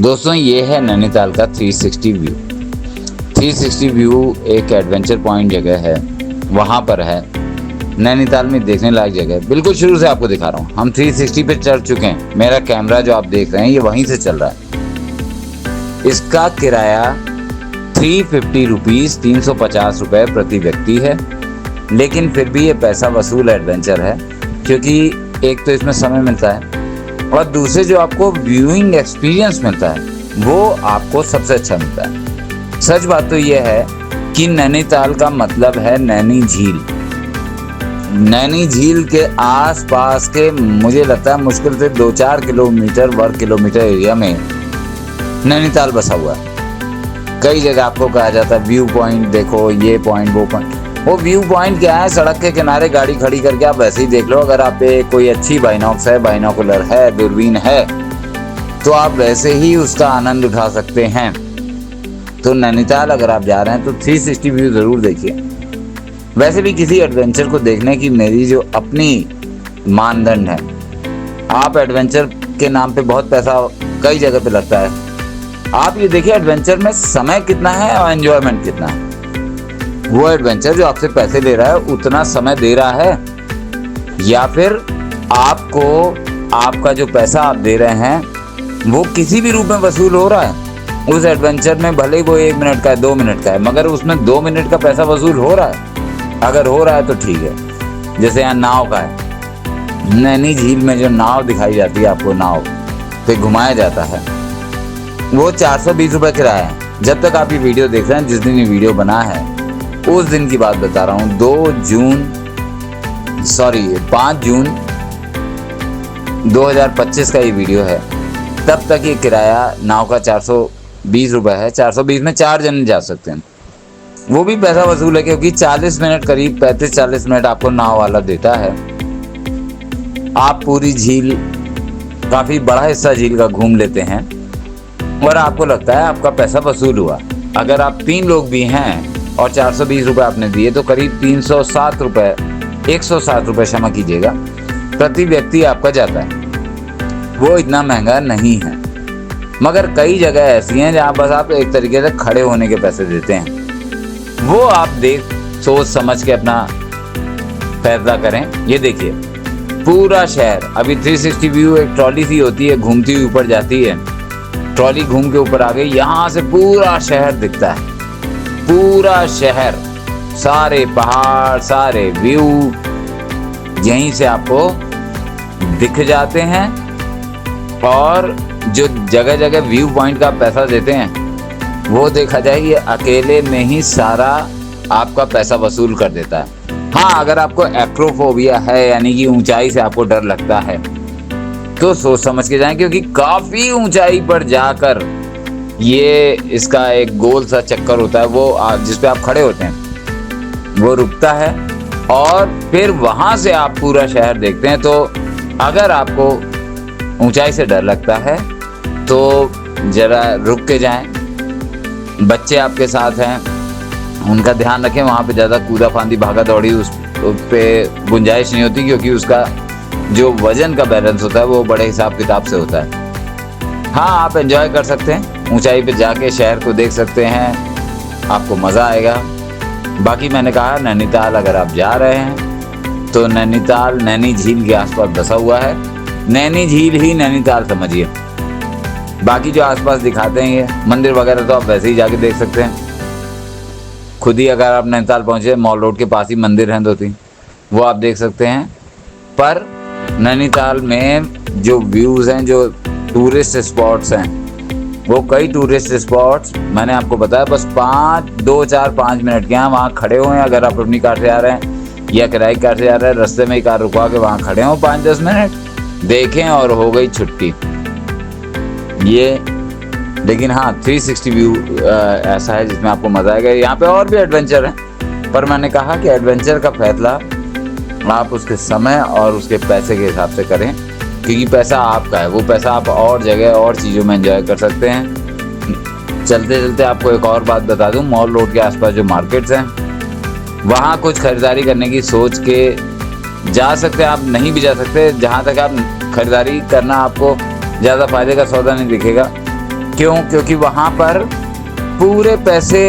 दोस्तों ये है नैनीताल का 360 व्यू। 360 व्यू एक एडवेंचर पॉइंट जगह है, वहाँ पर है नैनीताल में देखने लायक जगह है। बिल्कुल शुरू से आपको दिखा रहा हूँ, हम 360 पे चढ़ चुके हैं। मेरा कैमरा जो आप देख रहे हैं ये वहीं से चल रहा है। इसका किराया 350 रुपीज़ 350 रुपये प्रति व्यक्ति है, लेकिन फिर भी ये पैसा वसूल एडवेंचर है, क्योंकि एक तो इसमें समय मिलता है और दूसरे जो आपको व्यूइंग एक्सपीरियंस मिलता है वो आपको सबसे अच्छा मिलता है। सच बात तो ये है कि नैनीताल का मतलब है नैनी झील। नैनी झील के आसपास के मुझे लगता है मुश्किल से 2-4 किलोमीटर वर्ग किलोमीटर एरिया में नैनीताल बसा हुआ है। कई जगह आपको कहा जाता है व्यू पॉइंट देखो, ये पॉइंट वो पॉइंट। वो व्यू पॉइंट क्या है, सड़क के किनारे गाड़ी खड़ी करके आप वैसे ही देख लो। अगर आप पे कोई अच्छी बाइनॉक्स है, बाइनोकुलर है, दूरबीन है, तो आप वैसे ही उसका आनंद उठा सकते हैं। तो नैनीताल अगर आप जा रहे हैं तो 360 व्यू ज़रूर देखिए। वैसे भी किसी एडवेंचर को देखने की मेरी जो अपनी मानदंड है, आप एडवेंचर के नाम पे बहुत पैसा कई जगह पे लगता है। आप ये देखिए एडवेंचर में समय कितना है और एंजॉयमेंट कितना है। वो एडवेंचर जो आपसे पैसे ले रहा है उतना समय दे रहा है, या फिर आपको आपका जो पैसा आप दे रहे हैं वो किसी भी रूप में वसूल हो रहा है। उस एडवेंचर में भले ही वो 1 मिनट का है, 2 मिनट का है, मगर उसमें 2 मिनट का पैसा वसूल हो रहा है। अगर हो रहा है तो ठीक है। जैसे यहाँ नाव का है, नैनी झील में जो नाव दिखाई जाती है आपको, नाव पे घुमाया जाता है, वो 420 रुपये किराया है। जब तक आप ये वीडियो देख रहे हैं, जिस दिन ये वीडियो बना है उस दिन की बात बता रहा हूँ, 5 जून 2025 का ये वीडियो है। तब तक ये किराया नाव का 420 रुपये है। 420 में 4 जन जा सकते हैं। वो भी पैसा वसूल है, क्योंकि 40 मिनट, करीब 35-40 मिनट आपको नाव वाला देता है। आप पूरी झील, काफ़ी बड़ा हिस्सा झील का घूम लेते हैं और आपको लगता है आपका पैसा वसूल हुआ। अगर आप 3 लोग भी हैं और 420 रुपये आपने दिए तो करीब 107 रुपये क्षमा कीजिएगा, प्रति व्यक्ति आपका जाता है। वो इतना महंगा नहीं है, मगर कई जगह ऐसी हैं जहाँ बस आप एक तरीके से खड़े होने के पैसे देते हैं। वो आप सोच समझ के अपना फैसला करें। ये देखिए पूरा शहर, अभी 360 व्यू एक ट्रॉली सी होती है, घूमती हुई ऊपर जाती है। ट्रॉली घूम के ऊपर आ गई, यहाँ से पूरा शहर दिखता है। पूरा शहर, सारे पहाड़, सारे व्यू यहीं से आपको दिख जाते हैं। और जो जगह जगह व्यू पॉइंट का पैसा देते हैं वो देखा जाए ये अकेले में ही सारा आपका पैसा वसूल कर देता है। हाँ, अगर आपको एक्रोफोबिया है, यानी कि ऊंचाई से आपको डर लगता है, तो सोच समझ के जाएं, क्योंकि काफ़ी ऊंचाई पर जाकर ये इसका एक गोल सा चक्कर होता है, वो जिस पे आप खड़े होते हैं वो रुकता है और फिर वहाँ से आप पूरा शहर देखते हैं। तो अगर आपको ऊंचाई से डर लगता है तो ज़रा रुक के जाएं। बच्चे आपके साथ हैं, उनका ध्यान रखें। वहाँ पे ज़्यादा कूदा फांदी भागा दौड़ी उस पे गुंजाइश नहीं होती, क्योंकि उसका जो वज़न का बैलेंस होता है वो बड़े हिसाब किताब से होता है। हाँ, आप एंजॉय कर सकते हैं, ऊंचाई पे जाके शहर को देख सकते हैं, आपको मज़ा आएगा। बाकी मैंने कहा नैनीताल अगर आप जा रहे हैं तो नैनीताल नैनी झील के आसपास बसा हुआ है। नैनी झील ही नैनीताल समझिए। बाकी जो आसपास दिखाते हैं ये मंदिर वगैरह तो आप वैसे ही जाके देख सकते हैं खुद ही। अगर आप नैनीताल पहुँचे, मॉल रोड के पास ही मंदिर हैं 2-3, वो आप देख सकते हैं। पर नैनीताल में जो व्यूज़ हैं, जो टूरिस्ट स्पॉट्स हैं, वो कई टूरिस्ट स्पॉट्स मैंने आपको बताया बस 2-4-5 मिनट के हैं। वहाँ खड़े हुए हैं, अगर आप अपनी कार से आ रहे हैं या किराए की कार से आ रहे हैं, रास्ते में ही कार रुकवा के वहाँ खड़े हों 5-10 मिनट, देखें और हो गई छुट्टी ये। लेकिन हाँ, 360 व्यू ऐसा है जिसमें आपको मज़ा आएगा। यहाँ पे और भी एडवेंचर हैं, पर मैंने कहा कि एडवेंचर का फैसला आप उसके समय और उसके पैसे के हिसाब से करें, क्योंकि पैसा आपका है। वो पैसा आप और जगह और चीज़ों में एंजॉय कर सकते हैं। चलते चलते आपको एक और बात बता दूं, मॉल रोड के आसपास जो मार्केट्स हैं वहाँ कुछ खरीदारी करने की सोच के जा सकते हैं। आप नहीं भी जा सकते, जहाँ तक आप खरीदारी करना आपको ज़्यादा फ़ायदे का सौदा नहीं दिखेगा। क्यों? क्योंकि वहाँ पर पूरे पैसे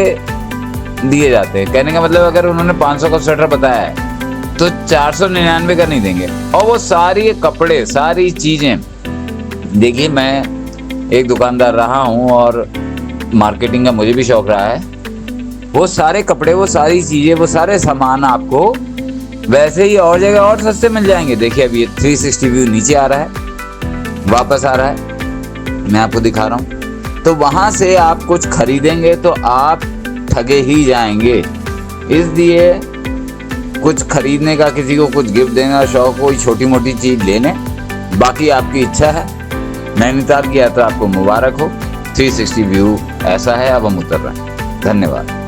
दिए जाते हैं। कहने का मतलब अगर उन्होंने 500 का स्वेटर बताया है तो 499 का नहीं देंगे। और वो सारी कपड़े, सारी चीज़ें, देखिए मैं एक दुकानदार रहा हूँ और मार्केटिंग का मुझे भी शौक रहा है। वो सारे कपड़े, वो सारी चीज़ें, वो सारे सामान आपको वैसे ही और जगह और सस्ते मिल जाएंगे। देखिए अभी 360 व्यू नीचे आ रहा है, वापस आ रहा है, मैं आपको दिखा रहा हूँ। तो वहाँ से आप कुछ खरीदेंगे तो आप ठगे ही जाएंगे। इसलिए कुछ खरीदने का, किसी को कुछ गिफ्ट देने का शौक, कोई छोटी मोटी चीज़ ले लें, बाकी आपकी इच्छा है। नैनीताल की यात्रा आपको मुबारक हो। 360 व्यू ऐसा है, अब हम उतर रहे हैं। धन्यवाद।